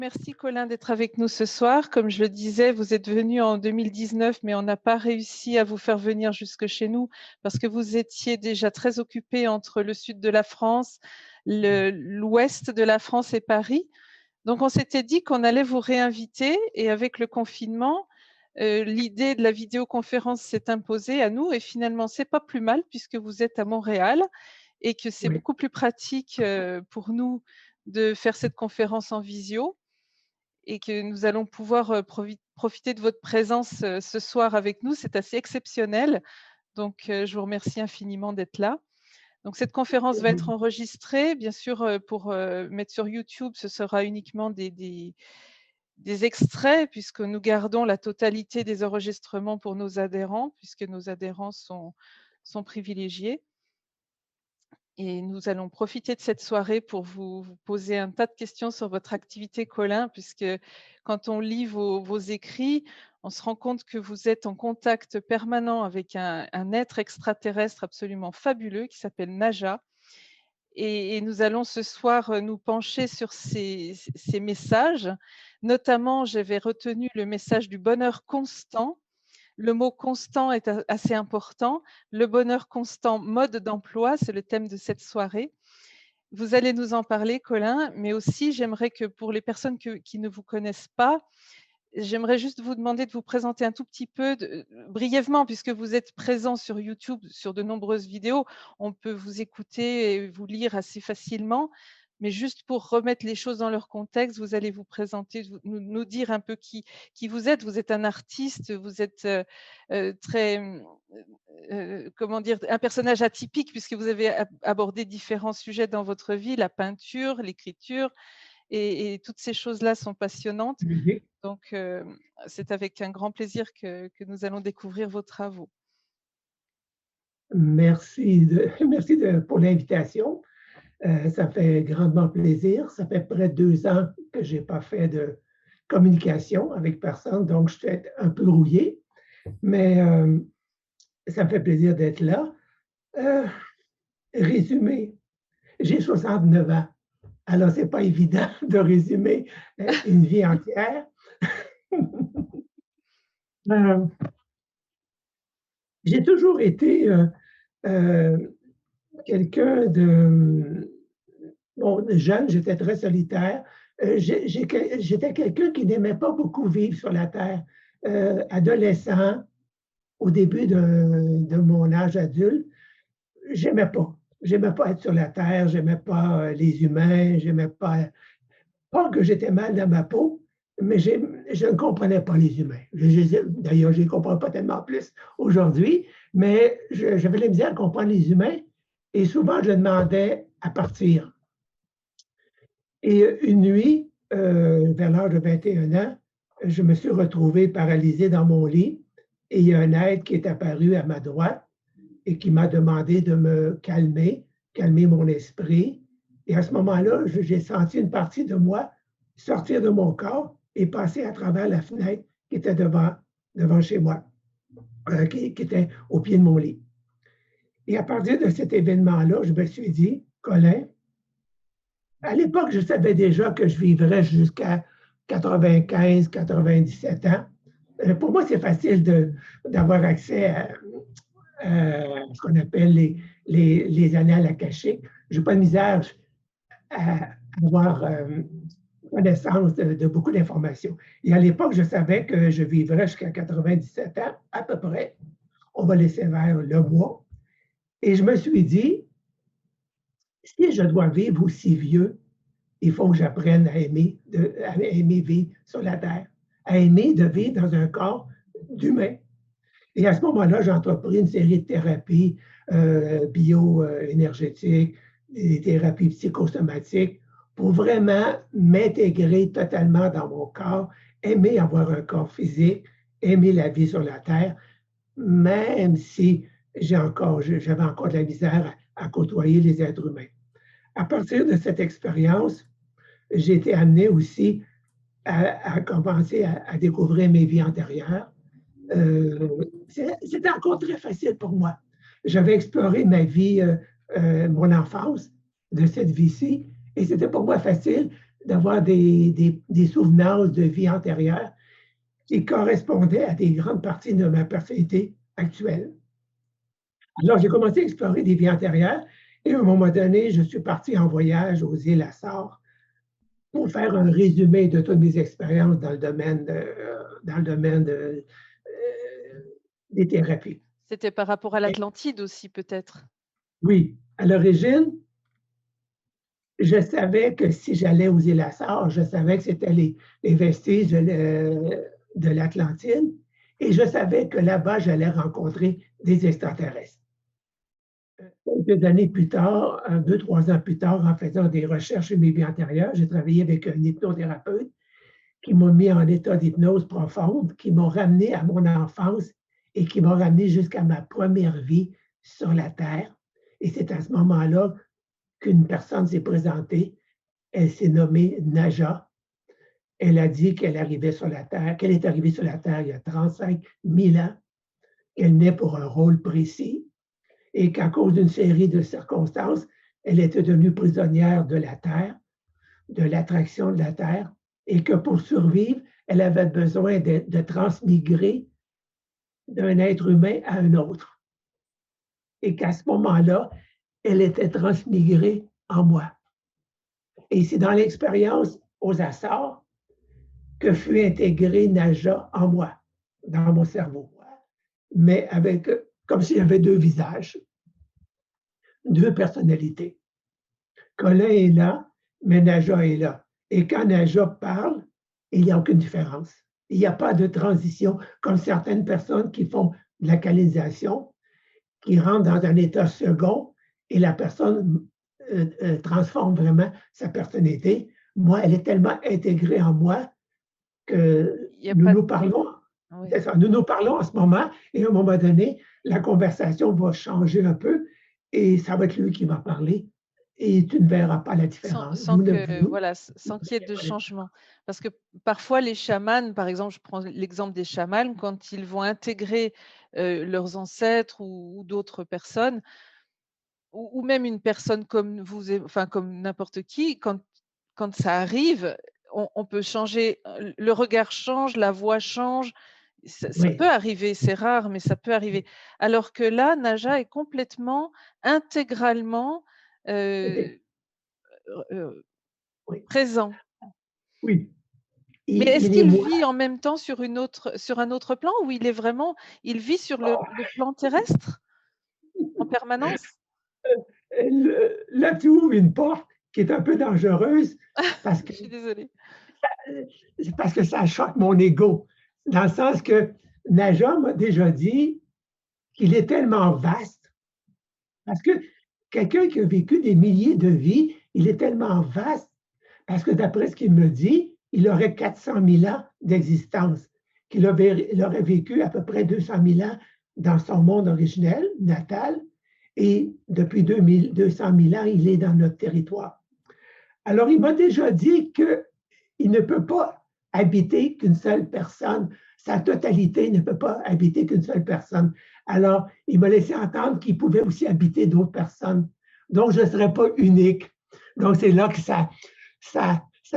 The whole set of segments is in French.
Merci Colin d'être avec nous ce soir. Comme je le disais, vous êtes venu en 2019, mais on n'a pas réussi à vous faire venir jusque chez nous parce que vous étiez déjà très occupé entre le sud de la France, l'ouest de la France et Paris. Donc on s'était dit qu'on allait vous réinviter et avec le confinement, l'idée de la vidéoconférence s'est imposée à nous et finalement c'est pas plus mal puisque vous êtes à Montréal et que c'est Oui. beaucoup plus pratique pour nous de faire cette conférence en visio et que nous allons pouvoir profiter de votre présence ce soir avec nous. C'est assez exceptionnel. Donc, je vous remercie infiniment d'être là. Donc, cette conférence va être enregistrée. Bien sûr, pour mettre sur YouTube, ce sera uniquement des extraits, puisque nous gardons la totalité des enregistrements pour nos adhérents, puisque nos adhérents sont privilégiés. Et nous allons profiter de cette soirée pour vous poser un tas de questions sur votre activité, Colin, puisque quand on lit vos écrits, on se rend compte que vous êtes en contact permanent avec un être extraterrestre absolument fabuleux qui s'appelle Naja. Et nous allons ce soir nous pencher sur ces messages. Notamment, j'avais retenu le message du bonheur constant. Le mot constant est assez important. Le bonheur constant, mode d'emploi, c'est le thème de cette soirée. Vous allez nous en parler, Colin, mais aussi j'aimerais que pour les personnes qui ne vous connaissent pas, j'aimerais juste vous demander de vous présenter un tout petit peu brièvement, puisque vous êtes présent sur YouTube sur de nombreuses vidéos. On peut vous écouter et vous lire assez facilement. Mais juste pour remettre les choses dans leur contexte, vous allez vous présenter, nous dire un peu qui vous êtes. Vous êtes un artiste, vous êtes très, comment dire, un personnage atypique puisque vous avez abordé différents sujets dans votre vie, la peinture, l'écriture, et toutes ces choses-là sont passionnantes. Donc, c'est avec un grand plaisir que nous allons découvrir vos travaux. Merci, merci pour l'invitation. Ça fait grandement plaisir. Ça fait près de 2 ans que je n'ai pas fait de communication avec personne, donc je suis un peu rouillé, mais ça me fait plaisir d'être là. Résumé, j'ai 69 ans, alors c'est pas évident de résumer une vie entière. J'ai toujours été quelqu'un de bon, jeune, j'étais très solitaire. J'étais quelqu'un qui n'aimait pas beaucoup vivre sur la terre. Adolescent, au début de mon âge adulte, j'aimais pas. J'aimais pas être sur la terre, j'aimais pas les humains, j'aimais pas que j'étais mal dans ma peau, mais je ne comprenais pas les humains. D'ailleurs, je ne les comprends pas tellement plus aujourd'hui, mais j'avais la misère à comprendre les humains et souvent je demandais à partir. Et une nuit, vers l'âge de 21 ans, je me suis retrouvé paralysé dans mon lit et il y a un être qui est apparu à ma droite et qui m'a demandé de me calmer mon esprit. Et à ce moment-là, j'ai senti une partie de moi sortir de mon corps et passer à travers la fenêtre qui était devant chez moi, qui était au pied de mon lit. Et à partir de cet événement-là, je me suis dit, Colin, à l'époque, je savais déjà que je vivrais jusqu'à 95, 97 ans. Pour moi, c'est facile d'avoir accès à ce qu'on appelle les annales akashiques. Je n'ai pas de misère à avoir connaissance de beaucoup d'informations. Et à l'époque, je savais que je vivrais jusqu'à 97 ans, à peu près. On va laisser vers le mois. Et je me suis dit, si je dois vivre aussi vieux, il faut que j'apprenne à aimer vivre sur la Terre, à aimer de vivre dans un corps d'humain. Et à ce moment-là, j'ai entrepris une série de thérapies bio-énergétiques, des thérapies psychosomatiques, pour vraiment m'intégrer totalement dans mon corps, aimer avoir un corps physique, aimer la vie sur la Terre, même si j'avais encore de la misère à côtoyer les êtres humains. À partir de cette expérience, j'ai été amené aussi à commencer à découvrir mes vies antérieures. C'était encore très facile pour moi. J'avais exploré ma vie, mon enfance de cette vie-ci, et c'était pour moi facile. d'avoir des souvenances de vie antérieure qui correspondaient à des grandes parties de ma personnalité actuelle. Alors, j'ai commencé à explorer des vies antérieures et à un moment donné, je suis parti en voyage aux îles Açores pour faire un résumé de toutes mes expériences dans le domaine des thérapies. C'était par rapport à Et l'Atlantide aussi peut-être? oui, à l'origine, je savais que si j'allais aux îles Açores, je savais que c'était les vestiges de l'Atlantide et je savais que là-bas, j'allais rencontrer des extraterrestres. Quelques années plus tard, 2, 3 ans plus tard, en faisant des recherches sur mes vies antérieures, j'ai travaillé avec un hypnothérapeute qui m'a mis en état d'hypnose profonde, qui m'ont ramené à mon enfance et qui m'ont ramené jusqu'à ma première vie sur la Terre. Et c'est à ce moment-là qu'une personne s'est présentée. Elle s'est nommée Naja. Elle a dit qu'elle arrivait sur la Terre, qu'elle est arrivée sur la Terre il y a 35 000 ans, qu'elle naît pour un rôle précis et qu'à cause d'une série de circonstances, elle était devenue prisonnière de la Terre, de l'attraction de la Terre, et que pour survivre, elle avait besoin de transmigrer d'un être humain à un autre. Et qu'à ce moment-là, elle était transmigrée en moi. Et c'est dans l'expérience aux Açores que fut intégrée Naja en moi, dans mon cerveau, mais avec, comme s'il y avait 2 visages, 2 personnalités. Colin est là, mais Naja est là. Et quand Naja parle, il n'y a aucune différence. Il n'y a pas de transition, comme certaines personnes qui font de la canalisation, qui rentrent dans un état second et la personne transforme vraiment sa personnalité. Moi, elle est tellement intégrée en moi que Il y a nous pas nous parlons, Oui. c'est ça, nous nous parlons en ce moment et à un moment donné, la conversation va changer un peu et ça va être lui qui va parler et tu ne verras pas la différence. Sans Vous ne que vous voilà, ne sans qu'il y ait verrez de pas la différence. changement. Parce que parfois les chamans, par exemple, je prends l'exemple des chamans, quand ils vont intégrer, leurs ancêtres ou d'autres personnes, ou même une personne comme vous et enfin comme n'importe qui, quand ça arrive, on peut changer, le regard change, la voix change. Ça Oui, peut arriver, c'est rare, mais ça peut arriver. Alors que là, Naja est complètement, intégralement, oui, heu heu, oui, présent. oui. Mais Il est-ce il est qu'il moi. vit en même temps sur un autre plan ou il vit sur le plan terrestre en permanence? Là, tu ouvres une porte qui est un peu dangereuse parce Je que suis désolée. parce que ça choque mon ego. Dans le sens que Naja m'a déjà dit qu'il est tellement vaste, parce que quelqu'un qui a vécu des milliers de vies, il est tellement vaste, parce que d'après ce qu'il me dit, il aurait 400 000 ans d'existence, il aurait vécu à peu près 200 000 ans dans son monde originel, natal, et depuis 200 000 ans, il est dans notre territoire. Alors, il m'a déjà dit qu'il ne peut pas habiter qu'une seule personne. Sa totalité ne peut pas habiter qu'une seule personne. Alors, il m'a laissé entendre qu'il pouvait aussi habiter d'autres personnes. Donc, je ne serais pas unique. Donc, c'est là que ça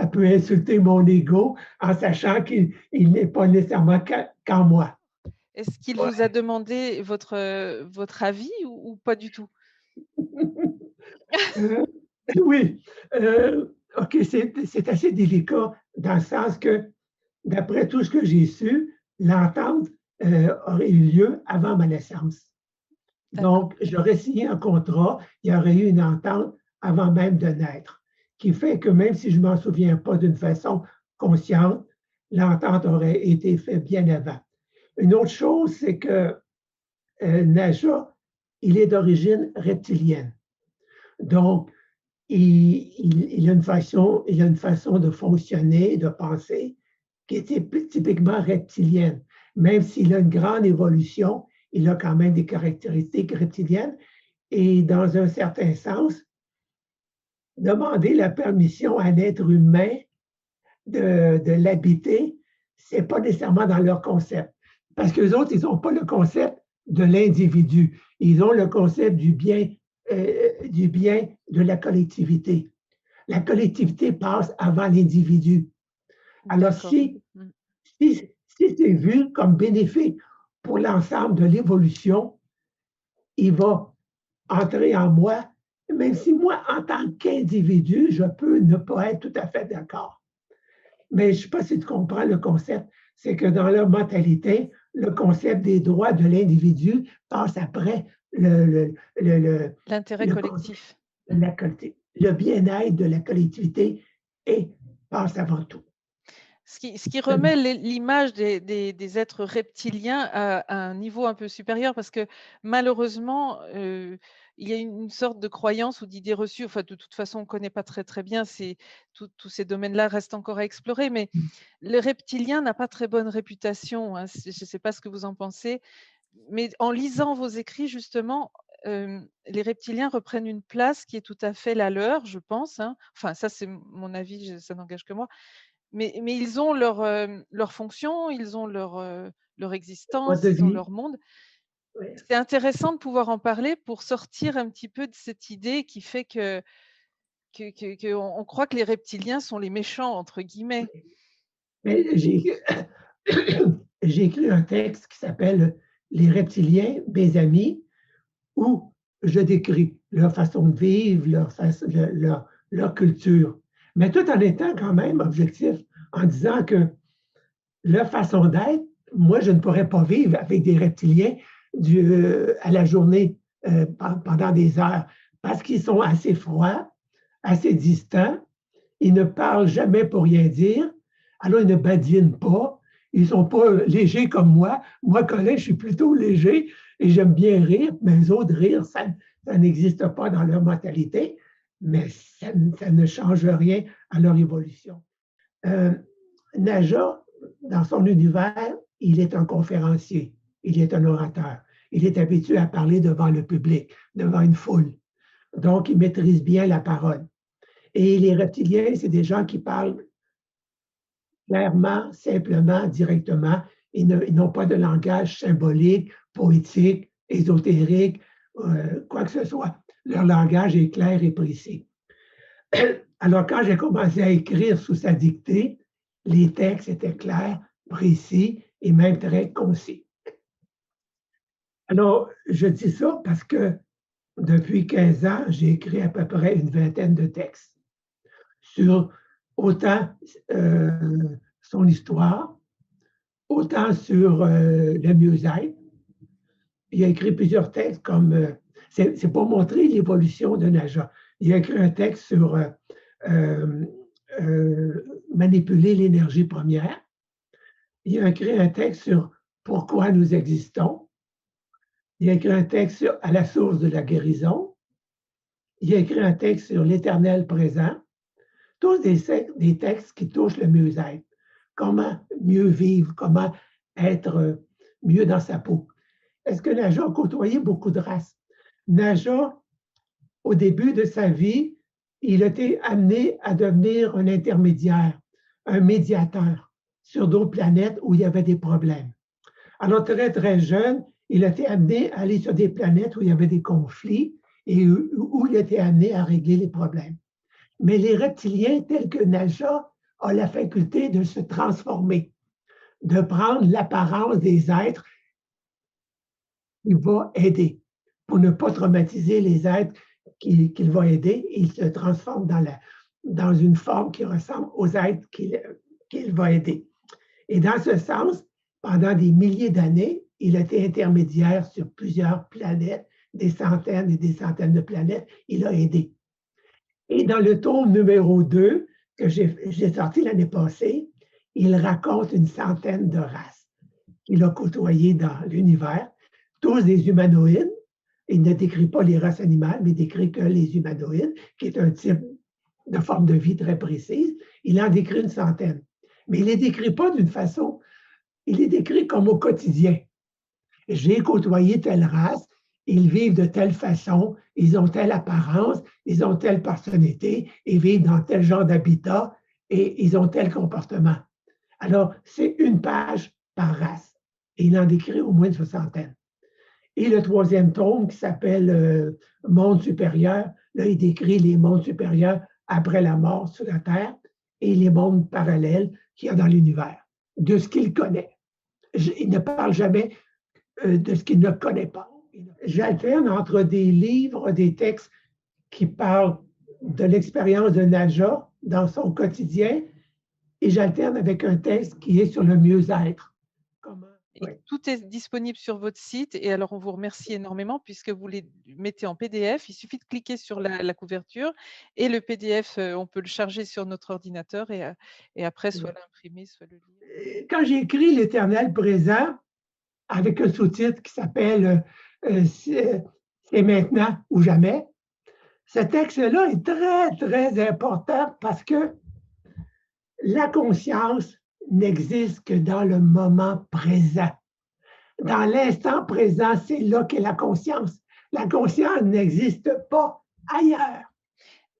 peut insulter mon ego en sachant qu'il n'est pas nécessairement qu'en moi. Est-ce qu'il Ouais. vous a demandé votre avis ou pas du tout? Euh, oui, OK, c'est assez délicat dans le sens que d'après tout ce que j'ai su, l'entente, aurait eu lieu avant ma naissance. D'accord. Donc, j'aurais signé un contrat, il y aurait eu une entente avant même de naître, qui fait que même si je ne m'en souviens pas d'une façon consciente, l'entente aurait été faite bien avant. Une autre chose, c'est que Naja, il est d'origine reptilienne. Donc, il a une façon de fonctionner, de penser, qui est typiquement reptilienne. Même s'il a une grande évolution, il a quand même des caractéristiques reptiliennes. Et dans un certain sens, demander la permission à un être humain de l'habiter, ce n'est pas nécessairement dans leur concept. Parce qu'eux autres, ils n'ont pas le concept de l'individu. Ils ont le concept du bien de la collectivité. la collectivité passe avant l'individu. Alors, D'accord. Mmh. si c'est vu comme bénéfique pour l'ensemble de l'évolution, il va entrer en moi, même si moi, en tant qu'individu, je peux ne pas être tout à fait d'accord. Mais je ne sais pas si tu comprends le concept, c'est que dans leur mentalité, le concept des droits de l'individu passe après L'intérêt le concept collectif. de la collectivité. Le bien-être de la collectivité et passe avant tout. Ce qui remet l'image des êtres reptiliens à un niveau un peu supérieur parce que malheureusement, il y a une sorte de croyance ou d'idée reçue, enfin de toute façon on ne connaît pas très, très bien, tous ces domaines-là restent encore à explorer, mais le reptilien n'a pas très bonne réputation, hein. Je ne sais pas ce que vous en pensez, mais en lisant vos écrits justement, les reptiliens reprennent une place qui est tout à fait la leur, je pense, hein. Enfin ça c'est mon avis, ça n'engage que moi. Mais ils ont leur fonction, ils ont leur Mode existence, de ils ont vie. leur monde. Oui. C'est intéressant de pouvoir en parler pour sortir un petit peu de cette idée qui fait qu'on croit que les reptiliens sont les «méchants» entre guillemets. Mais j'ai écrit un texte qui s'appelle Les reptiliens, mes amis, où je décris leur façon de vivre, leur culture, mais tout en étant quand même objectif, en disant que leur façon d'être, moi, je ne pourrais pas vivre avec des reptiliens à la journée pendant des heures parce qu'ils sont assez froids, assez distants, ils ne parlent jamais pour rien dire, alors ils ne badinent pas, ils ne sont pas légers comme moi. Moi, Colin, je suis plutôt léger et j'aime bien rire, mais les autres, rire, ça n'existe pas dans leur mentalité, mais ça ne change rien à leur évolution. Euh, Naja, dans son univers, il est un conférencier, il est un orateur. Il est habitué à parler devant le public, devant une foule. Donc, il maîtrise bien la parole. Et les reptiliens, c'est des gens qui parlent clairement, simplement, directement. Ils n'ont pas de langage symbolique, poétique, ésotérique, quoi que ce soit. Leur langage est clair et précis. Alors, quand j'ai commencé à écrire sous sa dictée, les textes étaient clairs, précis et même très concis. Alors, je dis ça parce que depuis 15 ans, j'ai écrit à peu près une vingtaine de textes sur autant son histoire, autant sur le mieux-être. Il a écrit plusieurs textes comme, c'est pour montrer l'évolution de Naja. Il a écrit un texte sur euh, manipuler l'énergie première. Il a écrit un texte sur pourquoi nous existons. Il a écrit un texte sur à la source de la guérison. Il a écrit un texte sur l'éternel présent. Tous des textes qui touchent le mieux-être. Comment mieux vivre, comment être mieux dans sa peau. Est-ce que Naja a côtoyé beaucoup de races? Naja, au début de sa vie, il a été amené à devenir un intermédiaire, un médiateur sur d'autres planètes où il y avait des problèmes. Alors, très, très jeune, il a été amené à aller sur des planètes où il y avait des conflits et où il a été amené à régler les problèmes. Mais les reptiliens, tels que Naja, ont la faculté de se transformer, de prendre l'apparence des êtres qui vont aider. Pour ne pas traumatiser les êtres qu'il va aider, il se transforme dans une forme qui ressemble aux êtres qu'il va aider. Et dans ce sens, pendant des milliers d'années, il a été intermédiaire sur plusieurs planètes, des centaines et des centaines de planètes. Il a aidé. Et dans le tome numéro 2, que j'ai sorti l'année passée, il raconte une centaine de races qu'il a côtoyées dans l'univers, tous des humanoïdes. Il ne décrit pas les races animales, mais décrit que les humanoïdes, qui est un type de forme de vie très précise. Il en décrit une centaine. Mais il ne les décrit pas d'une façon, il les décrit comme au quotidien. J'ai côtoyé telle race, ils vivent de telle façon, ils ont telle apparence, ils ont telle personnalité, ils vivent dans tel genre d'habitat et ils ont tel comportement. Alors, c'est une page par race. Et il en décrit au moins une soixantaine. Et le troisième tome qui s'appelle Monde supérieur, là, il décrit les mondes supérieurs après la mort sur la Terre et les mondes parallèles qu'il y a dans l'univers, de ce qu'il connaît. Il ne parle jamais de ce qu'il ne connaît pas. J'alterne entre des livres, des textes qui parlent de l'expérience de Naja dans son quotidien et j'alterne avec un texte qui est sur le mieux-être. Et tout est disponible sur votre site et alors on vous remercie énormément puisque vous les mettez en PDF. Il suffit de cliquer sur la couverture et le PDF, on peut le charger sur notre ordinateur et après soit l'imprimer, soit le lire. Quand j'ai écrit l'Éternel présent avec un sous-titre qui s'appelle C'est maintenant ou jamais, ce texte-là est très, très important parce que la conscience n'existe que dans le moment présent. Dans l'instant présent, c'est là qu'est la conscience. La conscience n'existe pas ailleurs.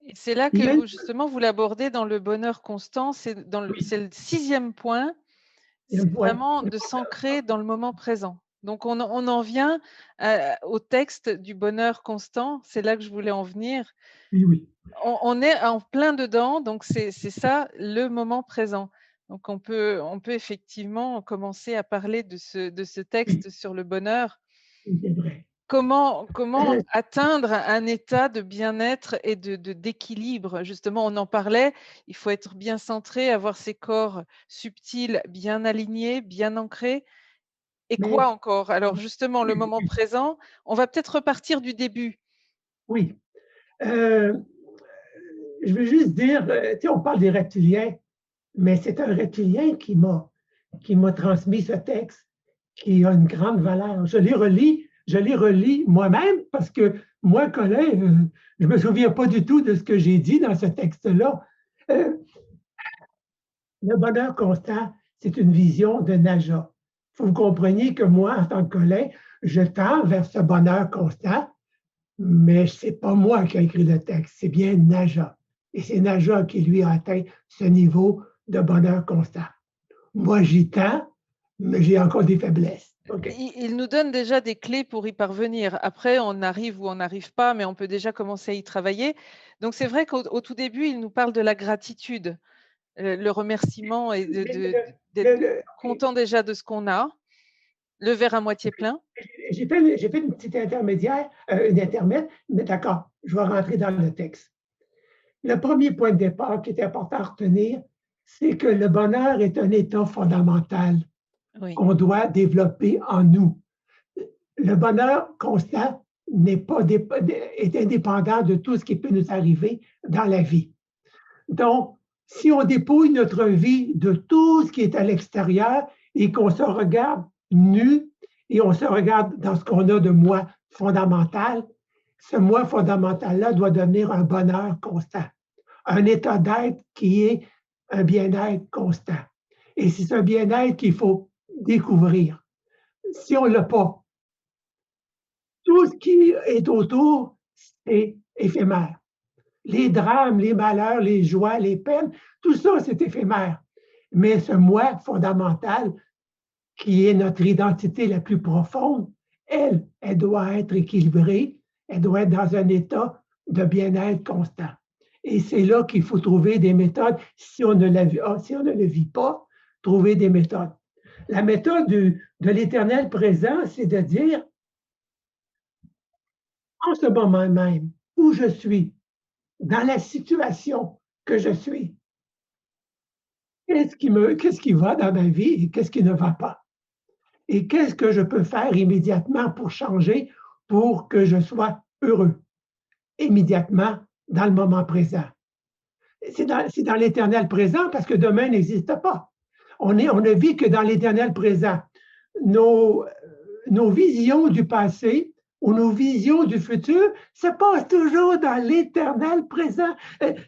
Et c'est là que vous, justement, vous l'abordez dans le bonheur constant. C'est le 6e point, c'est vraiment de s'ancrer dans le moment présent. Donc, on en vient au texte du bonheur constant. C'est là que je voulais en venir. Oui. On est en plein dedans, donc c'est ça, le moment présent. Donc, on peut effectivement commencer à parler de ce texte sur le bonheur. C'est vrai. Comment atteindre un état de bien-être et d'équilibre? Justement, on en parlait, il faut être bien centré, avoir ses corps subtils bien alignés, bien ancrés. Et quoi encore? Alors justement, le moment présent, on va peut-être repartir du début. Oui. Je veux juste dire, tu sais, on parle des reptiliens, mais c'est un reptilien qui m'a transmis ce texte, qui a une grande valeur. Je les relis moi-même parce que moi, Colin, je ne me souviens pas du tout de ce que j'ai dit dans ce texte-là. Le bonheur constant, c'est une vision de Naja. Il faut que vous compreniez que moi, en tant que Colin, je tends vers ce bonheur constant, mais ce n'est pas moi qui ai écrit le texte, c'est bien Naja. Et c'est Naja qui, lui, a atteint ce niveau de bonheur constant. Moi, j'y tends, mais j'ai encore des faiblesses. Okay. Il nous donne déjà des clés pour y parvenir. Après, on arrive ou on n'arrive pas, mais on peut déjà commencer à y travailler. Donc, c'est vrai qu'au tout début, il nous parle de la gratitude, le remerciement et d'être content déjà de ce qu'on a, le verre à moitié plein. J'ai fait une petite une intermède, mais d'accord, je vais rentrer dans le texte. Le premier point de départ qui est important à retenir, c'est que le bonheur est un état fondamental qu'on doit développer en nous. Le bonheur constant est indépendant de tout ce qui peut nous arriver dans la vie. Donc, si on dépouille notre vie de tout ce qui est à l'extérieur et qu'on se regarde nu et on se regarde dans ce qu'on a de moi fondamental, ce moi fondamental-là doit devenir un bonheur constant, un état d'être qui est un bien-être constant. Et c'est ce bien-être qu'il faut découvrir. Si on ne l'a pas, tout ce qui est autour est éphémère. Les drames, les malheurs, les joies, les peines, tout ça, c'est éphémère. Mais ce moi fondamental, qui est notre identité la plus profonde, elle doit être équilibrée, elle doit être dans un état de bien-être constant. Et c'est là qu'il faut trouver des méthodes. Si on ne le vit pas, trouver des méthodes. La méthode de l'éternel présent, c'est de dire, en ce moment même, où je suis, dans la situation que je suis, qu'est-ce qui va dans ma vie et qu'est-ce qui ne va pas? Et qu'est-ce que je peux faire immédiatement pour changer, pour que je sois heureux, immédiatement, dans le moment présent? C'est dans l'éternel présent parce que demain n'existe pas. On ne vit que dans l'éternel présent. Nos visions du passé ou nos visions du futur se passent toujours dans l'éternel présent.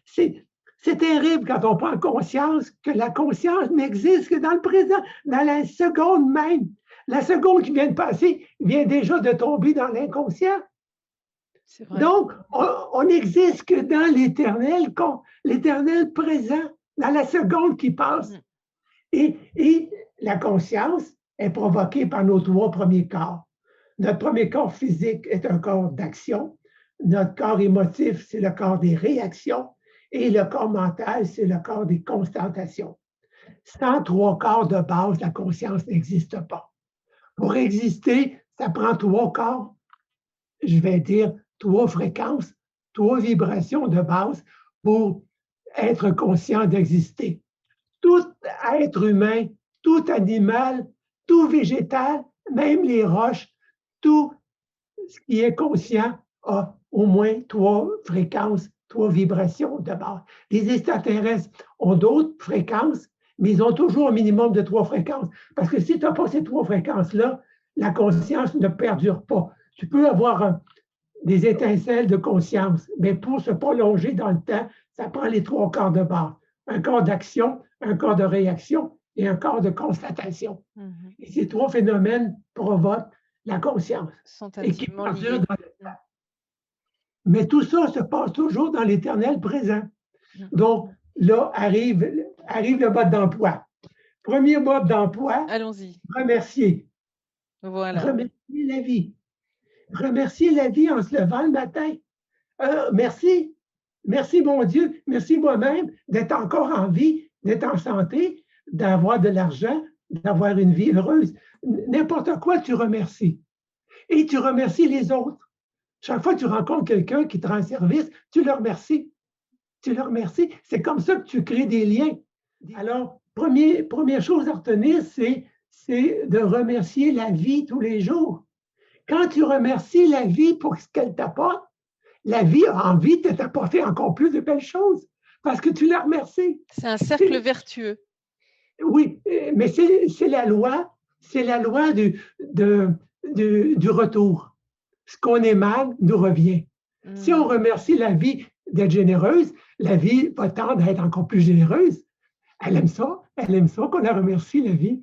C'est terrible quand on prend conscience que la conscience n'existe que dans le présent, dans la seconde même. La seconde qui vient de passer vient déjà de tomber dans l'inconscient. Donc, on n'existe que dans l'éternel présent, dans la seconde qui passe. Et la conscience est provoquée par nos 3 premiers corps. Notre premier corps physique est un corps d'action. Notre corps émotif, c'est le corps des réactions. Et le corps mental, c'est le corps des constatations. Sans trois corps de base, la conscience n'existe pas. Pour exister, ça prend trois corps, je vais dire trois fréquences, trois vibrations de base pour être conscient d'exister. Tout être humain, tout animal, tout végétal, même les roches, tout ce qui est conscient a au moins trois fréquences, trois vibrations de base. Les extraterrestres ont d'autres fréquences, mais ils ont toujours un minimum de trois fréquences. Parce que si tu n'as pas ces trois fréquences-là, la conscience ne perdure pas. Tu peux avoir des étincelles de conscience, mais pour se prolonger dans le temps, ça prend les trois corps de base. Un corps d'action, un corps de réaction et un corps de constatation. Et ces trois phénomènes provoquent la conscience Sont et qui intimement perdure liés. dans le temps. Mais tout ça se passe toujours dans l'éternel présent. Donc, là, arrive le mode d'emploi. Premier mode d'emploi, Allons-y. remercier. Voilà. Remercier la vie. Remercier la vie en se levant le matin. Merci. Merci, mon Dieu. Merci moi-même d'être encore en vie, d'être en santé, d'avoir de l'argent, d'avoir une vie heureuse. N'importe quoi, tu remercies. Et tu remercies les autres. Chaque fois que tu rencontres quelqu'un qui te rend service, tu le remercies. Tu le remercies. C'est comme ça que tu crées des liens. Alors, première chose à retenir, c'est de remercier la vie tous les jours. Quand tu remercies la vie pour ce qu'elle t'apporte, la vie a envie de t'apporter encore plus de belles choses parce que tu la remercies. C'est un cercle vertueux. Oui, mais c'est la loi du retour. Ce qu'on émane nous revient. Si on remercie la vie d'être généreuse, la vie va tendre à être encore plus généreuse. Elle aime ça qu'on la remercie, la vie.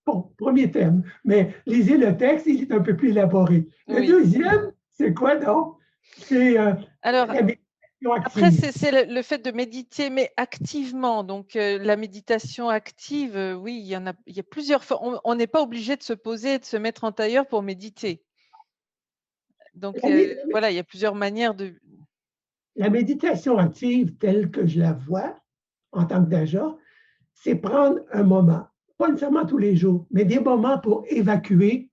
Bon, premier thème, mais lisez le texte, il est un peu plus élaboré. Le deuxième, c'est quoi donc? C'est alors, la méditation active. Après, c'est le fait de méditer, mais activement. Donc, la méditation active, oui, il y a plusieurs fois. On n'est pas obligé de se poser et de se mettre en tailleur pour méditer. Donc, voilà, il y a plusieurs manières de… La méditation active, telle que je la vois en tant que Daja, c'est prendre un moment, pas nécessairement tous les jours, mais des moments pour évacuer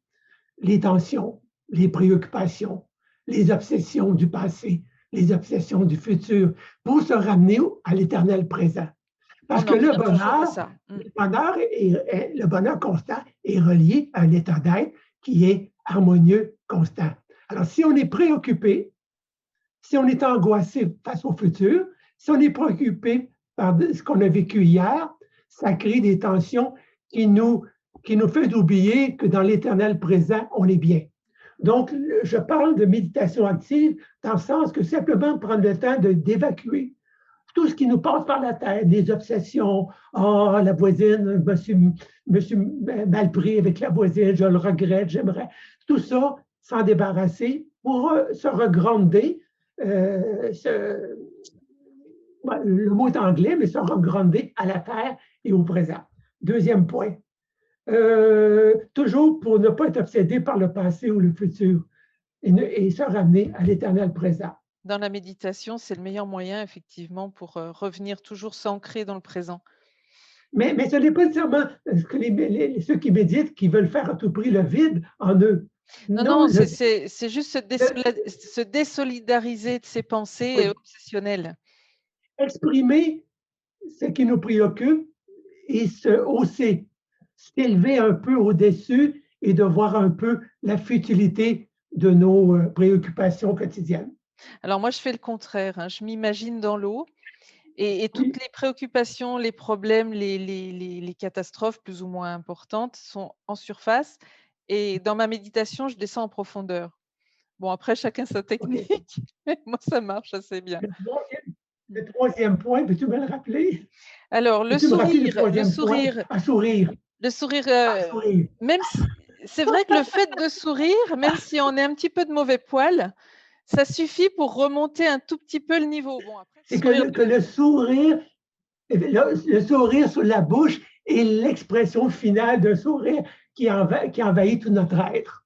les tensions, les préoccupations, les obsessions du passé, les obsessions du futur, pour se ramener à l'éternel présent. Parce que le bonheur constant est relié à un état d'être qui est harmonieux, constant. Alors, si on est préoccupé, si on est angoissé face au futur, si on est préoccupé par ce qu'on a vécu hier, ça crée des tensions qui nous fait oublier que dans l'éternel présent, on est bien. Donc, je parle de méditation active dans le sens que simplement prendre le temps d'évacuer tout ce qui nous passe par la tête, des obsessions. Oh, la voisine, me suis mal pris avec la voisine, je le regrette, j'aimerais. Tout ça, s'en débarrasser pour se regrander. Le mot est anglais, mais se regrander à la terre et au présent. Deuxième point. Toujours pour ne pas être obsédé par le passé ou le futur et se ramener à l'éternel présent. Dans la méditation, c'est le meilleur moyen, effectivement, pour revenir toujours s'ancrer dans le présent. Mais ce n'est pas nécessairement ceux qui méditent qui veulent faire à tout prix le vide en eux. Non, c'est juste se désolidariser de ses pensées obsessionnelles. Exprimer ce qui nous préoccupe et se hausser, s'élever un peu au-dessus et de voir un peu la futilité de nos préoccupations quotidiennes. Alors moi, je fais le contraire. Hein. Je m'imagine dans l'eau et toutes les préoccupations, les problèmes, les catastrophes plus ou moins importantes sont en surface. Et dans ma méditation, je descends en profondeur. Bon, après, chacun sa technique. Mais moi, ça marche assez bien. Le troisième point, peux-tu me le rappeler? Alors, le sourire. Le sourire, même si, c'est vrai que le fait de sourire, même si on est un petit peu de mauvais poil, ça suffit pour remonter un tout petit peu le niveau. Bon, c'est que le sourire sur la bouche est l'expression finale d'un sourire qui envahit tout notre être.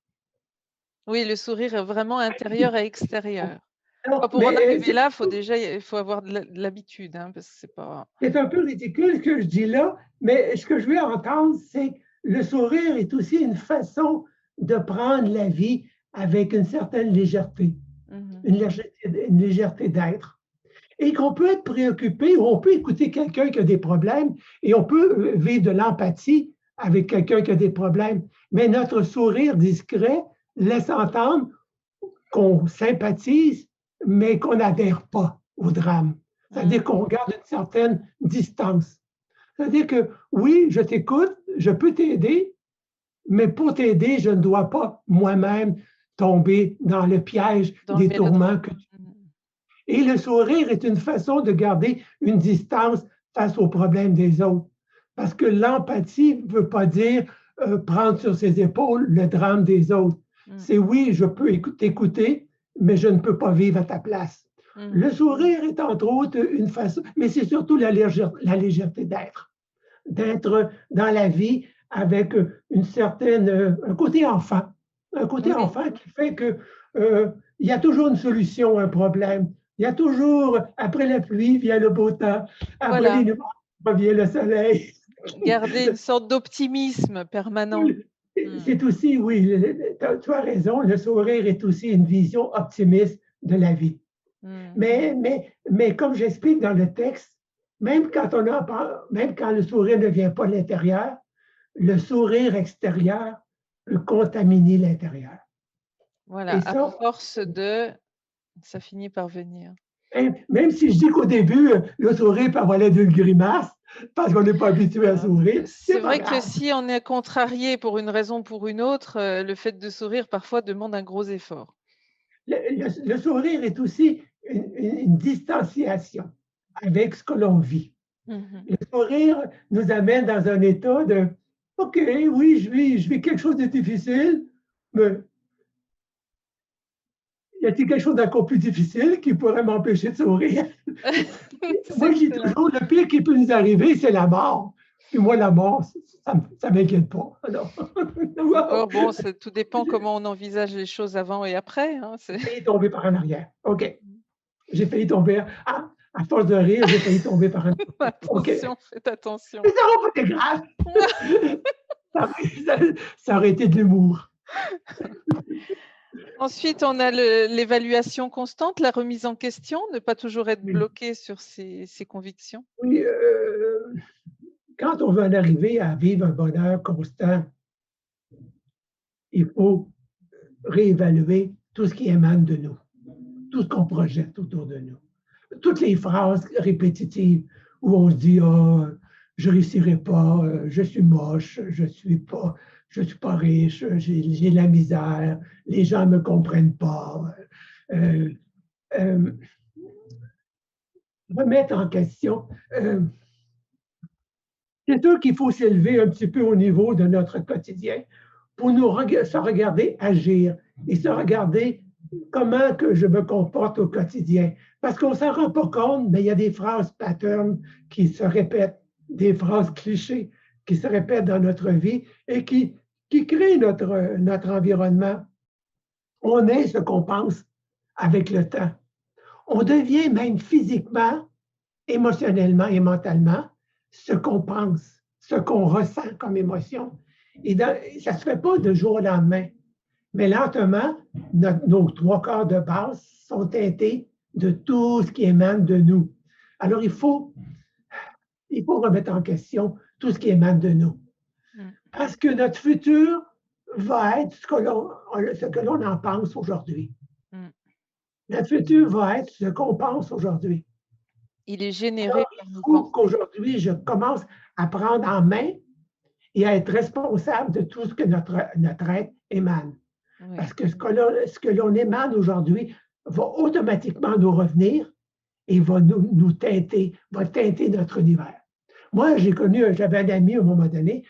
Oui, le sourire est vraiment intérieur et extérieur. Non, Pour en arriver là, il faut avoir de l'habitude, hein, parce que c'est pas. c'est un peu ridicule ce que je dis là, mais ce que je veux entendre, c'est que le sourire est aussi une façon de prendre la vie avec une certaine légèreté, Mhm. une légèreté d'être. Et qu'on peut être préoccupé ou on peut écouter quelqu'un qui a des problèmes et on peut vivre de l'empathie avec quelqu'un qui a des problèmes. Mais notre sourire discret laisse entendre qu'on sympathise, mais qu'on n'adhère pas au drame. C'est-à-dire qu'on garde une certaine distance. C'est-à-dire que oui, je t'écoute, je peux t'aider, mais pour t'aider, je ne dois pas moi-même tomber dans le piège Dans le des tourments mélodrame. que tu... Et le sourire est une façon de garder une distance face aux problèmes des autres. Parce que l'empathie ne veut pas dire prendre sur ses épaules le drame des autres. C'est oui, je peux t'écouter, mais je ne peux pas vivre à ta place. Le sourire est entre autres une façon, mais c'est surtout la légèreté d'être dans la vie avec une certaine, un côté enfant qui fait que il y a toujours une solution à un problème. Il y a toujours, après la pluie, vient le beau temps. Après les nuages, revient le soleil. Garder une sorte d'optimisme permanent. C'est aussi, oui, tu as raison, le sourire est aussi une vision optimiste de la vie. Mais comme j'explique dans le texte, même quand le sourire ne vient pas de l'intérieur, le sourire extérieur peut contaminer l'intérieur. Voilà, Et à ça, force ça finit par venir. même si je dis qu'au début, le sourire peut avoir l'air d'une grimace, parce qu'on n'est pas habitué à sourire, c'est vrai que si on est contrarié pour une raison ou pour une autre, le fait de sourire parfois demande un gros effort. Le sourire est aussi une distanciation avec ce que l'on vit. Le sourire nous amène dans un état de OK, oui, je vis quelque chose de difficile, mais y a-t-il quelque chose d'encore plus difficile qui pourrait m'empêcher de sourire? Moi, je dis toujours, le pire qui peut nous arriver, c'est la mort. Puis moi, la mort, ça ne m'inquiète pas. Encore, bon, tout dépend comment on envisage les choses avant et après. Hein, j'ai failli tomber par en arrière. OK. J'ai failli tomber. Ah, à force de rire, j'ai failli tomber par en arrière. Attention, faites attention. Mais ça n'aurait pas été grave. Ça aurait été de l'humour. Ensuite, on a l'évaluation constante, la remise en question, ne pas toujours être bloqué sur ses convictions. Oui, quand on veut en arriver à vivre un bonheur constant, il faut réévaluer tout ce qui émane de nous, tout ce qu'on projette autour de nous. Toutes les phrases répétitives où on se dit oh, je ne réussirai pas, je suis moche, je ne suis pas riche, j'ai de la misère, les gens ne me comprennent pas. Remettre en question. C'est sûr qu'il faut s'élever un petit peu au niveau de notre quotidien pour se regarder agir et se regarder comment que je me comporte au quotidien. Parce qu'on ne s'en rend pas compte, mais il y a des phrases patterns qui se répètent, des phrases clichés qui se répètent dans notre vie et qui créent notre environnement. On est ce qu'on pense avec le temps. On devient même physiquement, émotionnellement et mentalement ce qu'on pense, ce qu'on ressent comme émotion. Et ça ne se fait pas de jour au lendemain. Mais lentement, nos 3 quarts de base sont teintés de tout ce qui émane de nous. Alors, il faut remettre en question tout ce qui émane de nous. Parce que notre futur va être ce que l'on en pense aujourd'hui. Notre futur va être ce qu'on pense aujourd'hui. Il est généré par nos pensées. Il faut qu'aujourd'hui, je commence à prendre en main et à être responsable de tout ce que notre être émane. Oui. Parce que ce que l'on émane aujourd'hui va automatiquement nous revenir et va nous teinter, va teinter notre univers. Moi, j'avais un ami à un moment donné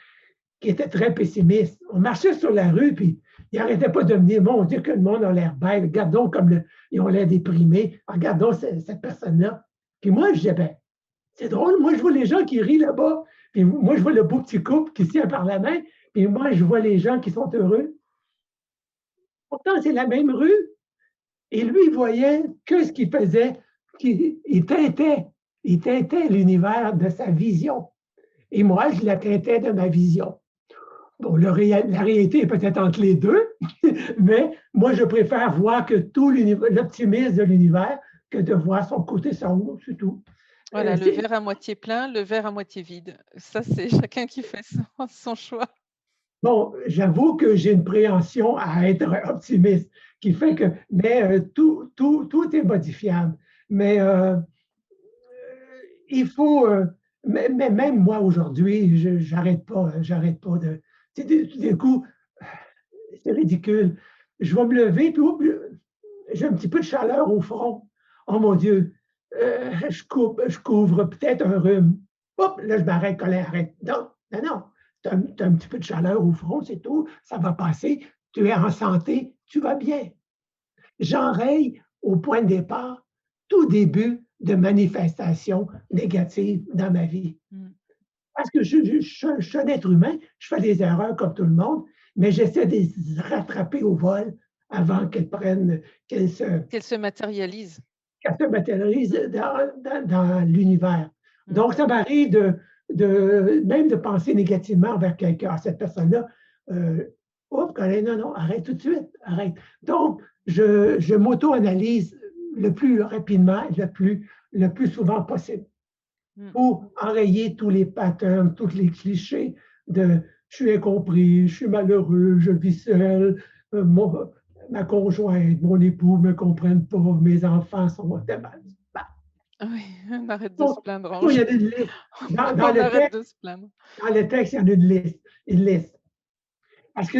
qui était très pessimiste. On marchait sur la rue, puis il n'arrêtait pas de me dire, mon Dieu, que le monde a l'air bête, regardons comme ils ont l'air déprimés, regardons cette personne-là. Puis moi, je disais, ben, c'est drôle, moi, je vois les gens qui rient là-bas, puis moi, je vois le beau petit couple qui se tient par la main, puis moi, je vois les gens qui sont heureux. Pourtant, c'est la même rue, Et lui, il voyait que ce qu'il faisait, il teintait l'univers de sa vision. Et moi, je la teintais de ma vision. Bon, la réalité est peut-être entre les deux, mais moi, je préfère voir que tout l'optimisme de l'univers que de voir son côté sombre, c'est tout. Voilà, le verre à moitié plein, le verre à moitié vide. Ça, c'est chacun qui fait son choix. Bon, j'avoue que j'ai une préhension à être optimiste, qui fait que, mais tout est modifiable. Mais il faut, mais même moi aujourd'hui, j'arrête pas de, tu sais, tout d'un coup, c'est ridicule. Je vais me lever, puis j'ai un petit peu de chaleur au front. Oh mon Dieu, je couvre peut-être un rhume. Hop, là, je m'arrête, Colin, arrête. Non, non, non. Tu as, un petit peu de chaleur au front, c'est tout. Ça va passer. Tu es en santé, tu vas bien. J'enraye au point de départ tout début de manifestation négative dans ma vie. Parce que je suis un être humain, je fais des erreurs comme tout le monde, mais j'essaie de les rattraper au vol avant qu'elles se matérialisent. Qu'elles se matérialisent dans l'univers. Donc, ça m'arrive même de penser négativement envers quelqu'un, cette personne-là. Oups, Colin, non, non, arrête tout de suite, arrête. Donc, je m'auto-analyse le plus rapidement, le plus souvent possible pour enrayer tous les patterns, tous les clichés de je suis incompris, je suis malheureux, je vis seul, ma conjointe, mon époux ne me comprennent pas, mes enfants sont mal. Oui, on arrête de se plaindre. Il y a une liste. Dans le texte, il y en a une liste. Parce que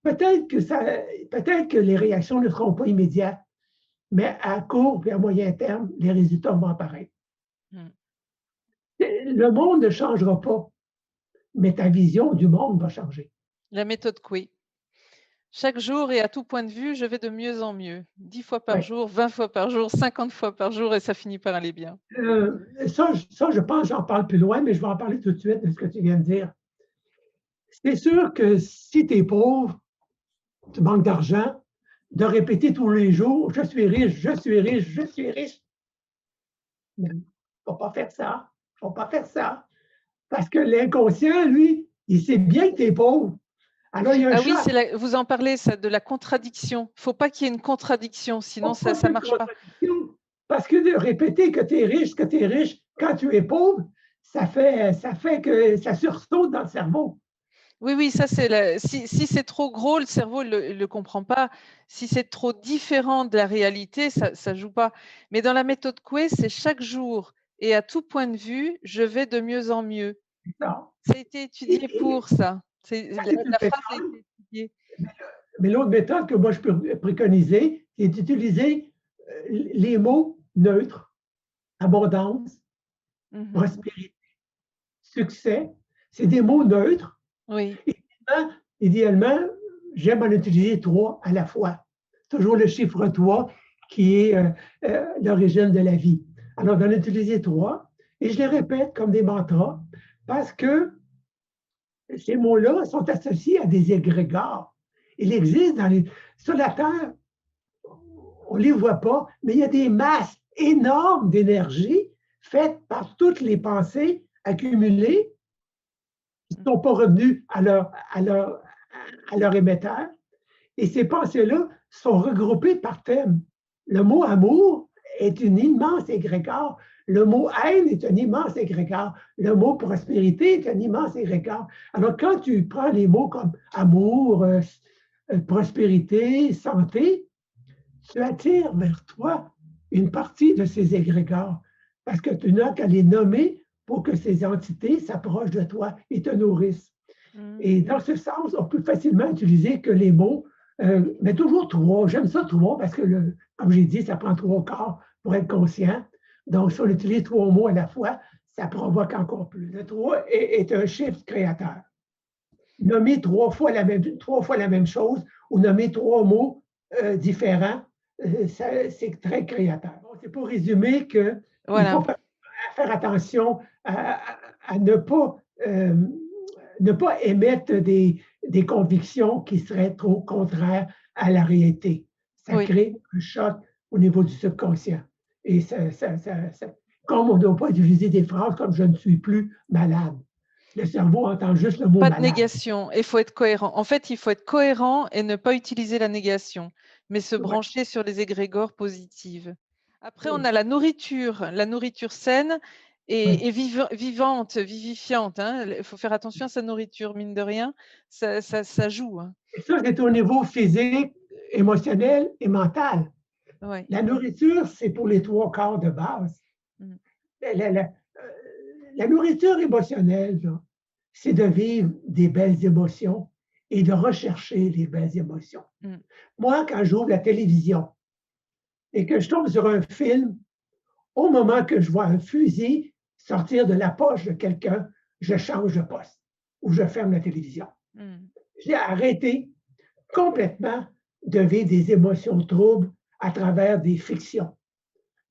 peut-être que les réactions ne seront pas immédiates, mais à court et à moyen terme, les résultats vont apparaître. Le monde ne changera pas, mais ta vision du monde va changer. La méthode Coué. Chaque jour et à tout point de vue, je vais de mieux en mieux. 10 fois par jour, 20 fois par jour, 50 fois par jour, et ça finit par aller bien. Ça, je pense, j'en parle plus loin, mais je vais en parler tout de suite de ce que tu viens de dire. C'est sûr que si tu es pauvre, tu manques d'argent, de répéter tous les jours « je suis riche, je suis riche, je suis riche ». Il ne faut pas faire ça. Il ne faut pas faire ça. Parce que l'inconscient, lui, il sait bien que tu es pauvre. Alors, il y a un oui, vous en parlez, ça, de la contradiction. Il ne faut pas qu'il y ait une contradiction, sinon ça ne marche pas. Parce que de répéter que tu es riche, quand tu es pauvre, ça fait que ça sursaute dans le cerveau. Oui, ça c'est si c'est trop gros, le cerveau ne le comprend pas. Si c'est trop différent de la réalité, ça ne joue pas. Mais dans la méthode Coué, c'est chaque jour et à tout point de vue, je vais de mieux en mieux. Ça a été étudié pour ça. La phrase a été étudiée. Mais l'autre méthode que moi je peux préconiser, c'est d'utiliser les mots neutres, abondance, prospérité, succès. C'est des mots neutres. Oui. Idéalement, j'aime en utiliser 3 à la fois. Toujours le chiffre 3 qui est l'origine de la vie. Alors, d'en utiliser 3, et je les répète comme des mantras, parce que ces mots-là sont associés à des égrégores. Il existe sur la Terre, on ne les voit pas, mais il y a des masses énormes d'énergie faites par toutes les pensées accumulées qui ne sont pas revenues à leur émetteur. Et ces pensées-là sont regroupées par thème. Le mot amour est une immense égrégore. Le mot haine est un immense égrégore. Le mot prospérité est un immense égrégore. Alors, quand tu prends les mots comme amour, prospérité, santé, tu attires vers toi une partie de ces égrégores parce que tu n'as qu'à les nommer pour que ces entités s'approchent de toi et te nourrissent. Et dans ce sens, on peut facilement utiliser que les mots, mais toujours 3. J'aime ça 3 parce que, comme j'ai dit, ça prend 3 quarts pour être conscient. Donc, si on utilise 3 mots à la fois, ça provoque encore plus. Le 3 est un chiffre créateur. Nommer 3 fois la même chose ou nommer 3 mots différents, c'est très créateur. Bon, c'est pour résumer qu'il faut faire attention à ne pas émettre des convictions qui seraient trop contraires à la réalité. ça Oui. crée un choc au niveau du subconscient. Et comme on ne doit pas utiliser des phrases comme je ne suis plus malade. Le cerveau entend juste le mot Pas de malade. négation, il faut être cohérent. En fait, il faut être cohérent et ne pas utiliser la négation, mais se Ouais, brancher sur les égrégores positives. Après, on oui, a la nourriture saine oui. et vivante, vivifiante, hein. Il faut faire attention à sa nourriture, mine de rien, ça joue, hein. Et ça, c'est au niveau physique, émotionnel et mental. Ouais. La nourriture, c'est pour les trois quarts de base. Mmh. La nourriture émotionnelle, là, c'est de vivre des belles émotions et de rechercher les belles émotions. Mmh. Moi, quand j'ouvre la télévision et que je tombe sur un film, au moment que je vois un fusil sortir de la poche de quelqu'un, je change de poste ou je ferme la télévision. Mmh. J'ai arrêté complètement de vivre des émotions troubles à travers des fictions.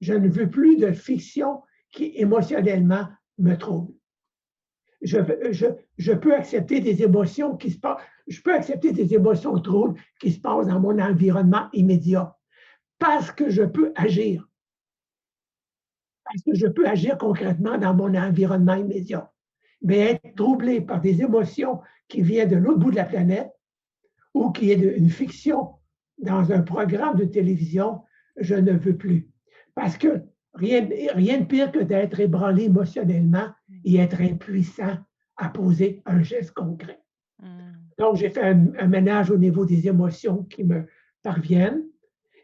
Je ne veux plus de fiction qui émotionnellement me trouble. Je, je peux accepter des émotions qui se passent, je peux accepter des émotions troubles qui se passent dans mon environnement immédiat parce que je peux agir, parce que je peux agir concrètement dans mon environnement immédiat. Mais être troublé par des émotions qui viennent de l'autre bout de la planète ou qui est une fiction dans un programme de télévision, je ne veux plus. Parce que rien de pire que d'être ébranlé émotionnellement et être impuissant à poser un geste concret. Mmh. Donc, j'ai fait un ménage au niveau des émotions qui me parviennent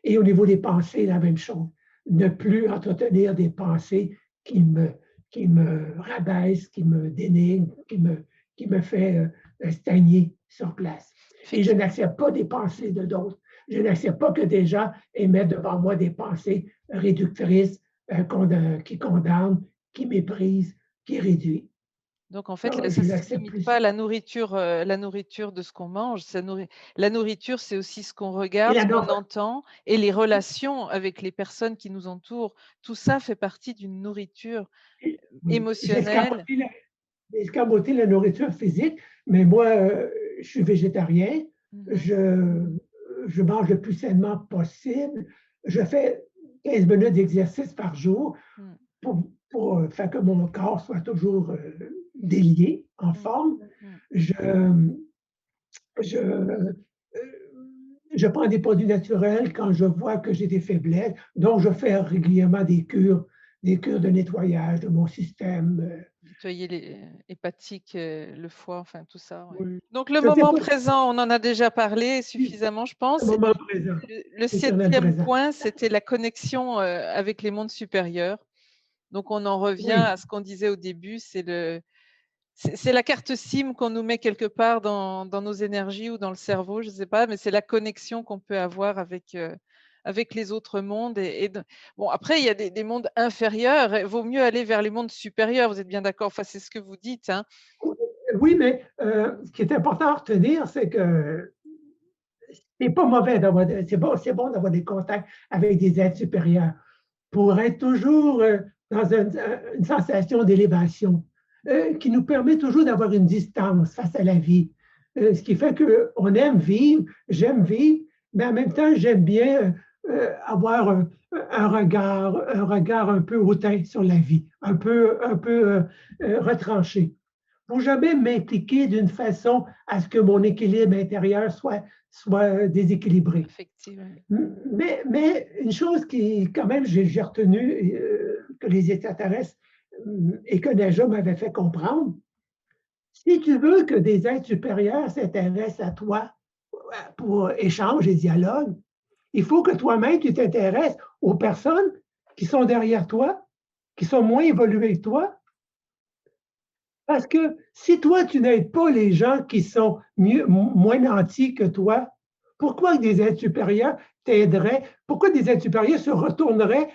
et au niveau des pensées, la même chose. Ne plus entretenir des pensées qui me, qui me rabaissent, qui me dénigrent, qui me fait stagner sur place. Et je Effectivement. n'accepte pas des pensées de d'autres. Je n'accepte pas que des gens émettent devant moi des pensées réductrices, qui condamnent, qui méprisent, qui réduisent. Donc en fait, Ça, là, ça je ne se n'accepte limite plus pas ça. la nourriture de ce qu'on mange, la nourriture, c'est aussi ce qu'on Et regarde, la ce qu'on norme, entend et les relations avec les personnes qui nous entourent. Tout ça fait partie d'une nourriture oui, émotionnelle. j'ai escamoté la nourriture physique, mais moi, je suis végétarien. Mmh. Je, je mange le plus sainement possible. Je fais 15 minutes d'exercice par jour Mmh. pour faire que mon corps soit toujours délié, en Mmh. forme. Mmh. Je, je, je prends des produits naturels quand je vois que j'ai des faiblesses. Donc, je fais régulièrement des cures de nettoyage de mon système. Nettoyer les hépatiques, le foie, enfin tout ça, ouais. Oui. Donc le Je ne sais moment pas présent, on en a déjà parlé si suffisamment, je pense. le moment présent, Le l'éternel 7e présent. point, c'était la connexion, avec les mondes supérieurs. Donc on en revient Oui, à ce qu'on disait au début, c'est la carte SIM qu'on nous met quelque part dans nos énergies ou dans le cerveau, je ne sais pas, mais c'est la connexion qu'on peut avoir avec les autres mondes bon après il y a des mondes inférieurs et vaut mieux aller vers les mondes supérieurs, vous êtes bien d'accord? Enfin, c'est ce que vous dites, hein? oui, mais ce qui est important à retenir, c'est que c'est pas mauvais d'avoir c'est bon d'avoir des contacts avec des êtres supérieurs pour être toujours, dans une sensation d'élévation, qui nous permet toujours d'avoir une distance face à la vie. Ce qui fait qu'on aime vivre, j'aime vivre, mais en même temps, j'aime bien, avoir un regard un peu hautain sur la vie, un peu retranché pour jamais m'impliquer d'une façon à ce que mon équilibre intérieur soit déséquilibré. Effectivement. Mais une chose qui, quand même, j'ai retenu, que les extraterrestres et que Naja m'avait fait comprendre, si tu veux que des êtres supérieurs s'intéressent à toi pour échange et dialogue, il faut que toi-même, tu t'intéresses aux personnes qui sont derrière toi, qui sont moins évoluées que toi, parce que si toi, tu n'aides pas les gens qui sont moins nantis que toi, pourquoi des êtres supérieurs t'aideraient? Pourquoi des êtres supérieurs se retourneraient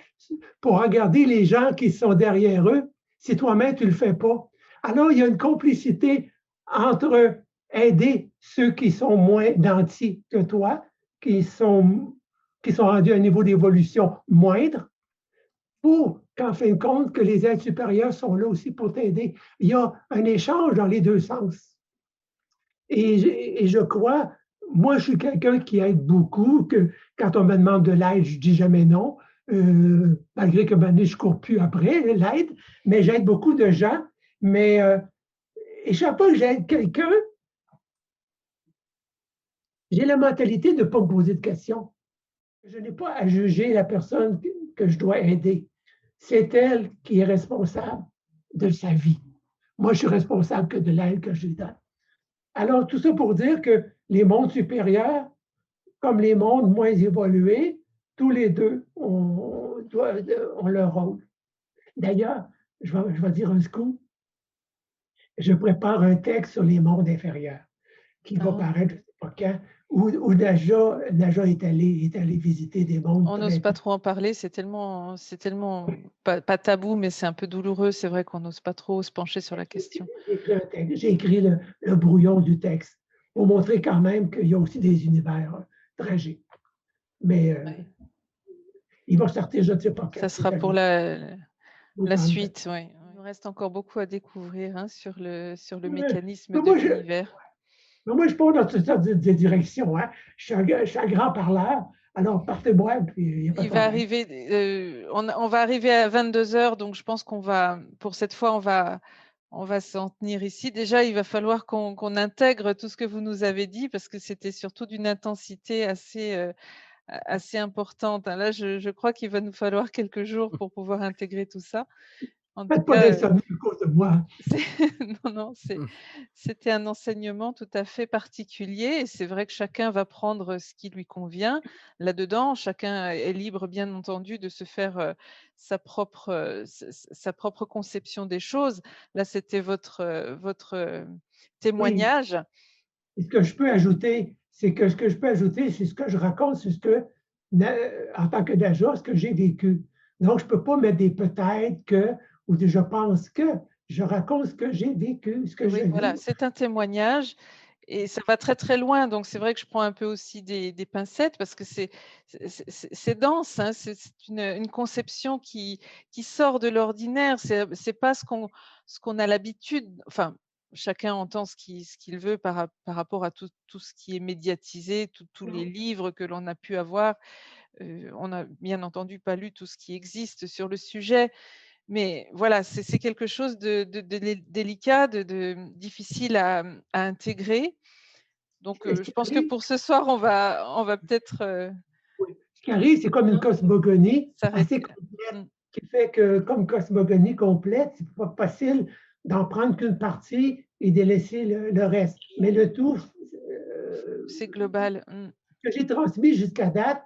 pour regarder les gens qui sont derrière eux si toi-même, tu ne le fais pas? Alors, il y a une complicité entre aider ceux qui sont moins nantis que toi, qui sont, qui sont rendus à un niveau d'évolution moindre, pour qu'en fin de compte, que les aides supérieures sont là aussi pour t'aider. Il y a un échange dans les deux sens. Et je crois moi, je suis quelqu'un qui aide beaucoup, que quand on me demande de l'aide, je dis jamais non, malgré que maintenant, je ne cours plus après l'aide, mais j'aide beaucoup de gens. Mais et chaque fois que j'aide quelqu'un, j'ai la mentalité de ne pas me poser de questions. Je n'ai pas à juger la personne que je dois aider. C'est elle qui est responsable de sa vie. Moi, je suis responsable que de l'aide que je lui donne. Alors, tout ça pour dire que les mondes supérieurs, comme les mondes moins évolués, tous les deux ont leur rôle. D'ailleurs, je vais dire un scoop, je prépare un texte sur les mondes inférieurs qui va Ah, paraître, je ne sais pas quand, où Naja est allé visiter des mondes on n'ose très... pas trop en parler, c'est tellement pas tabou, mais c'est un peu douloureux. C'est vrai qu'on n'ose pas trop se pencher sur la question. J'ai écrit un texte, j'ai écrit le brouillon du texte pour montrer quand même qu'il y a aussi des univers tragiques. Mais Ouais. il va sortir, je ne sais pas quand, Ça c'est sera à pour lui. la Automne, peut-être. suite, oui. Il nous reste encore beaucoup à découvrir, hein, sur le Mais mécanisme mais de moi, l'univers. je pars dans toutes sortes de directions, hein. Je suis un grand parleur, alors partez-moi, puis il n'y a pas de Il va problème. arriver, on va arriver à 22 heures, donc je pense qu'on va, pour cette fois, on va s'en tenir ici. Déjà, il va falloir qu'on intègre tout ce que vous nous avez dit, parce que c'était surtout d'une intensité assez importante, hein. Là, je crois qu'il va nous falloir quelques jours pour pouvoir intégrer tout ça. En tout Faites pas cas, d'insomnie à cause de moi. non, non, Mmh. c'était un enseignement tout à fait particulier, et c'est vrai que chacun va prendre ce qui lui convient là-dedans. Chacun est libre, bien entendu, de se faire sa propre conception des choses. Là, c'était votre Oui, témoignage. et ce que je peux ajouter, c'est que ce que je peux ajouter, c'est ce que je raconte, c'est ce que, en tant que Naja, ce que j'ai vécu. Donc, je ne peux pas mettre des peut-être que ou des je pense que. Je raconte ce que j'ai vécu, ce que je Oui, vis. voilà, c'est un témoignage, et ça va très, très loin. Donc c'est vrai que je prends un peu aussi des pincettes, parce que c'est dense, hein, c'est une conception qui sort de l'ordinaire. C'est pas ce qu'on a l'habitude, enfin, chacun entend ce qu'il veut par rapport à tout ce qui est médiatisé, tous les livres que l'on a pu avoir. On n'a bien entendu pas lu tout ce qui existe sur le sujet. Mais voilà, c'est quelque chose de délicat, de difficile à intégrer. Donc, Et ce je qui pense que arrive, pour ce soir, on va peut-être, oui, ce qui arrive, c'est comme une cosmogonie assez s'arrêter là. complète, Mmh. qui fait que, comme cosmogonie complète, c'est pas facile d'en prendre qu'une partie et de laisser le reste. Mais le tout, C'est global. Mmh. que j'ai transmis jusqu'à date,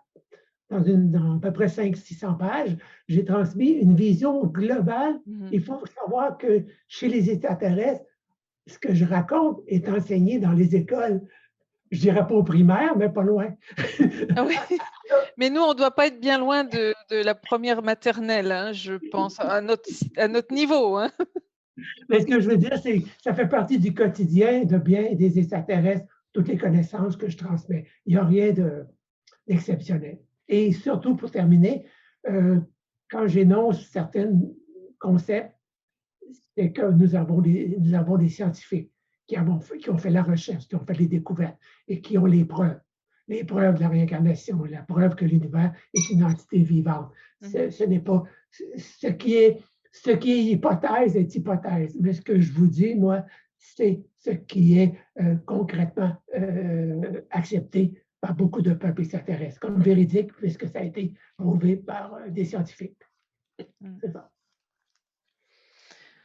dans à peu près 500-600 pages, j'ai transmis une vision globale. Mmh. Il faut savoir que chez les extraterrestres, ce que je raconte est enseigné dans les écoles. Je dirais pas au primaire, mais pas loin. Ah oui, mais nous, on doit pas être bien loin de la première maternelle, hein, je pense, à notre niveau, hein. Mais ce que je veux dire, c'est que ça fait partie du quotidien de bien des extraterrestres, toutes les connaissances que je transmets. Il n'y a rien d'exceptionnel. Et surtout, pour terminer, euh, quand j'énonce certains concepts, c'est que nous avons des scientifiques qui ont fait la recherche, qui ont fait les découvertes et qui ont les preuves. Les preuves de la réincarnation, la preuve que l'univers est une entité vivante. Mmh. Ce n'est pas ce qui est, ce qui est hypothèse. Mais ce que je vous dis, moi, c'est ce qui est concrètement accepté par beaucoup de peuples extraterrestres comme véridique, puisque ça a été prouvé par des scientifiques. Mmh. C'est ça.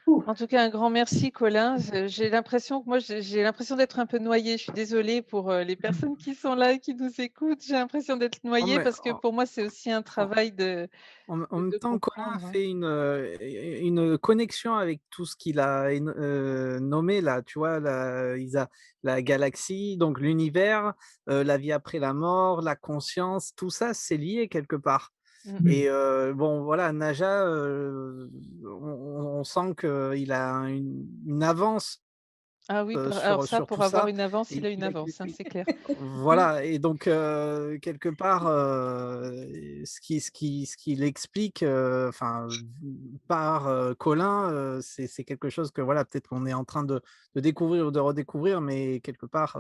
Ouh. En tout cas, un grand merci, Colin. J'ai l'impression que moi, j'ai l'impression d'être un peu noyée. Je suis désolée pour les personnes qui sont là et qui nous écoutent. J'ai l'impression d'être Oh noyée, mais parce que pour moi, c'est aussi un en travail en même de temps, Colin a comprendre, hein. fait une connexion avec tout ce qu'il a nommé là, tu vois? La galaxie, donc l'univers, la vie après la mort, la conscience, tout ça, c'est lié quelque part. Mmh. Oui. Et bon voilà, Naja, on sent qu'il a une avance Ah oui, alors sur, ça, sur pour tout avoir ça. une avance, Et il a une avance, hein, c'est clair. Mmh. voilà, et donc quelque part, ce qu'il explique, enfin, par, Colin, c'est quelque chose que voilà, peut-être qu'on est en train de découvrir ou de redécouvrir, mais quelque part,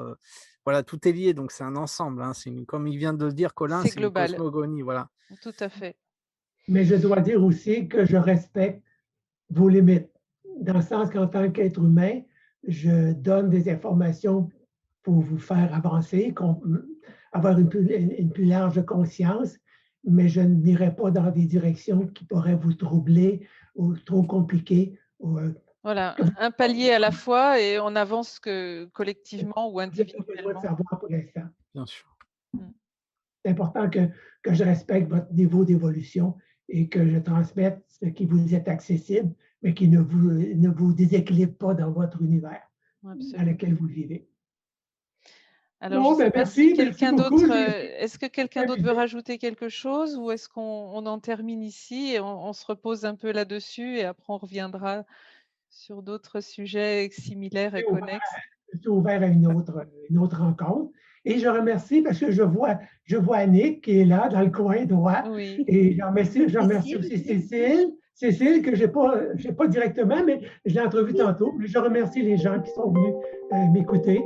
voilà, tout est lié, donc c'est un ensemble, hein. Comme il vient de le dire Colin, C'est c'est une global, cosmogonie, voilà. tout à fait. Mais je dois dire aussi que je respecte vos limites, dans le sens qu'en tant qu'être humain, je donne des informations pour vous faire avancer, avoir une plus large conscience, mais je n'irai pas dans des directions qui pourraient vous troubler ou trop compliquées ou, Voilà, que vous un palier à la fois et on avance que collectivement ou n'avez pas besoin de individuellement. savoir pour l'instant. Bien sûr. Mmh. C'est important que je respecte votre niveau d'évolution et que je transmette ce qui vous est accessible, mais qui ne vous déséquilibre pas dans votre univers dans Absolument. lequel vous vivez. Alors je ne Bon, sais ben pas si merci quelqu'un beaucoup. d'autre, est-ce que quelqu'un d'autre veut Amusé. rajouter quelque chose ou est-ce qu'on en termine ici et on se repose un peu là-dessus et après on reviendra sur d'autres sujets similaires et connexes? Je suis ouvert à une autre rencontre. Et je remercie parce que je vois Annick qui est là dans le coin droit. Oui, Et je remercie Cécile aussi aussi. Cécile, que j'ai pas directement, mais je l'ai entrevue tantôt. Je remercie les gens qui sont venus m'écouter.